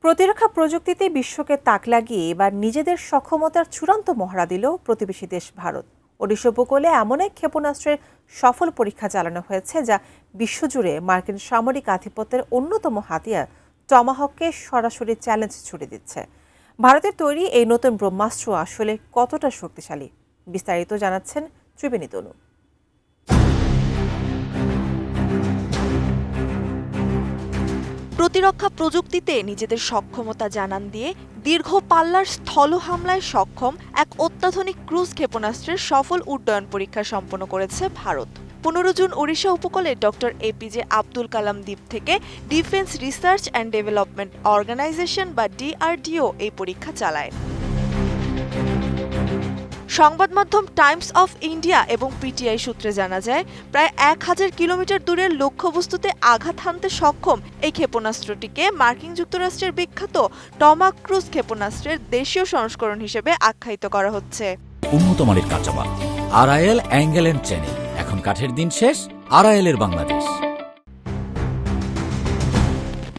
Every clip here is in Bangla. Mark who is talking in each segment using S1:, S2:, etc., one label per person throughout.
S1: প্রতিরক্ষা প্রযুক্তিতে বিশ্বকে তাক লাগিয়ে এবার নিজেদের সক্ষমতার চূড়ান্ত মহড়া দিল প্রতিবেশী দেশ ভারত। ওড়িশা উপকূলে এমন এক ক্ষেপণাস্ত্রের সফল পরীক্ষা চালানো হয়েছে যা বিশ্বজুড়ে মার্কিন সামরিক আধিপত্যের অন্যতম হাতিয়ার টমাহককে সরাসরি চ্যালেঞ্জ ছুড়ে দিচ্ছে। ভারতের তৈরি এই নতুন ব্রহ্মাস্ত্র আসলে কতটা শক্তিশালী, বিস্তারিত জানাচ্ছেন ত্রিবেণী তনু।
S2: প্রতিরক্ষা প্রযুক্তিতে নিজেদের সক্ষমতা জানান দিয়ে দীর্ঘ পাল্লার স্থল হামলায় সক্ষম এক অত্যাধুনিক ক্রুজ ক্ষেপণাস্ত্রের সফল উড্ডয়ন পরীক্ষা সম্পন্ন করেছে ভারত। 15 জুন ওড়িশা উপকূলে ডক্টর এপিজে আব্দুল কালাম দ্বীপ থেকে Defence Research and Development Organisation বা ডিআরডিও এই পরীক্ষা চালায়। সংবাদ মাধ্যম টাইমস অফ ইন্ডিয়া এবং পিটিআই সূত্রে জানা যায়, প্রায় 1000 কিলোমিটার দূরের লক্ষ্যবস্তুতে আঘাত হানতে সক্ষম এই ক্ষেপণাস্ত্রটিকে মার্কিন যুক্তরাষ্ট্রের বিখ্যাত টমাহক ক্রুজ ক্ষেপণাস্ত্রের দেশীয় সংস্করণ হিসেবে আখ্যায়িত করা হচ্ছে।
S3: উন্নত মানের কাঁচামাল, আরআইএল অ্যাঙ্গেল এন্ড চ্যানেল। এখন কাঠের দিন শেষ, আরআইএল এর বাংলাদেশ।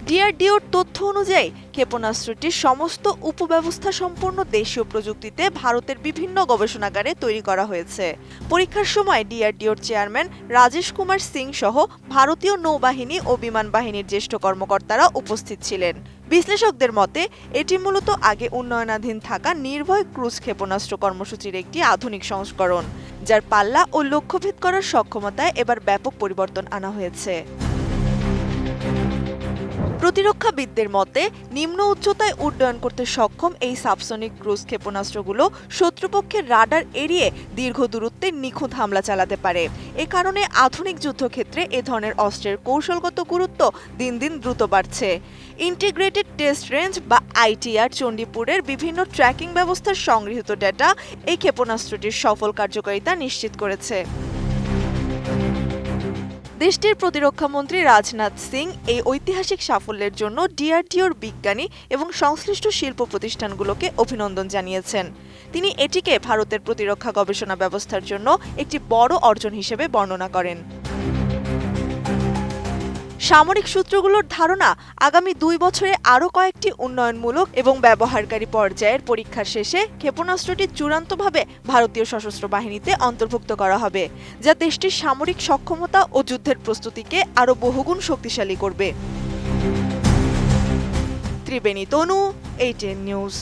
S2: ডিআরডিওর তথ্য অনুযায়ী ক্ষেপণাস্ত্রটির সমস্ত উপব্যবস্থা সম্পূর্ণ দেশীয় প্রযুক্তিতে ভারতের বিভিন্ন গবেষণাগারে তৈরি করা হয়েছে। পরীক্ষার সময় ডিআরডিওর চেয়ারম্যান রাজেশ কুমার সিং সহ ভারতীয় নৌবাহিনী ও বিমান বাহিনীর জ্যেষ্ঠ কর্মকর্তারা উপস্থিত ছিলেন। বিশ্লেষকদের মতে এটি মূলত আগে উন্নয়নাধীন থাকা নির্ভয় ক্রুজ ক্ষেপণাস্ত্র কর্মসূচির একটি আধুনিক সংস্করণ, যার পাল্লা ও লক্ষ্যভেদ করার সক্ষমতায় এবার ব্যাপক পরিবর্তন আনা হয়েছে। প্রতিরক্ষাবিদদের মতে নিম্ন উচ্চতায় উড্ডয়ন করতে সক্ষম এই সাবসনিক ক্রুজ ক্ষেপণাস্ত্রগুলো শত্রুপক্ষের রাডার এড়িয়ে দীর্ঘ দূরত্বে নিখুঁত হামলা চালাতে পারে। এ কারণে আধুনিক যুদ্ধক্ষেত্রে এ ধরনের অস্ত্রের কৌশলগত গুরুত্ব দিন দিন দ্রুত বাড়ছে। ইন্টিগ্রেটেড টেস্ট রেঞ্জ বা আইটিআর চণ্ডীপুরের বিভিন্ন ট্র্যাকিং ব্যবস্থার সংগৃহীত ডেটা এই ক্ষেপণাস্ত্রটির সফল কার্যকারিতা নিশ্চিত করেছে। দেশটির প্রতিরক্ষামন্ত্রী রাজনাথ সিং এই ঐতিহাসিক সাফল্যের জন্য ডিআরডিওর বিজ্ঞানী এবং সংশ্লিষ্ট শিল্প প্রতিষ্ঠানগুলোকে অভিনন্দন জানিয়েছেন। তিনি এটিকে ভারতের প্রতিরক্ষা গবেষণা ব্যবস্থার জন্য একটি বড় অর্জন হিসেবে বর্ণনা করেন। সামরিক সূত্রগুলোর ধারণা, আগামী 2 বছরে আরও কয়েকটি উন্নয়নমূলক এবং ব্যবহারকারী পর্যায়ের পরীক্ষার শেষে ক্ষেপণাস্ত্রটি চূড়ান্তভাবে ভারতীয় সশস্ত্র বাহিনীতে অন্তর্ভুক্ত করা হবে, যা দেশটির সামরিক সক্ষমতা ও যুদ্ধের প্রস্তুতিকে আরও বহুগুণ শক্তিশালী করবে। ত্রিবেণী তনু, ATN নিউজ।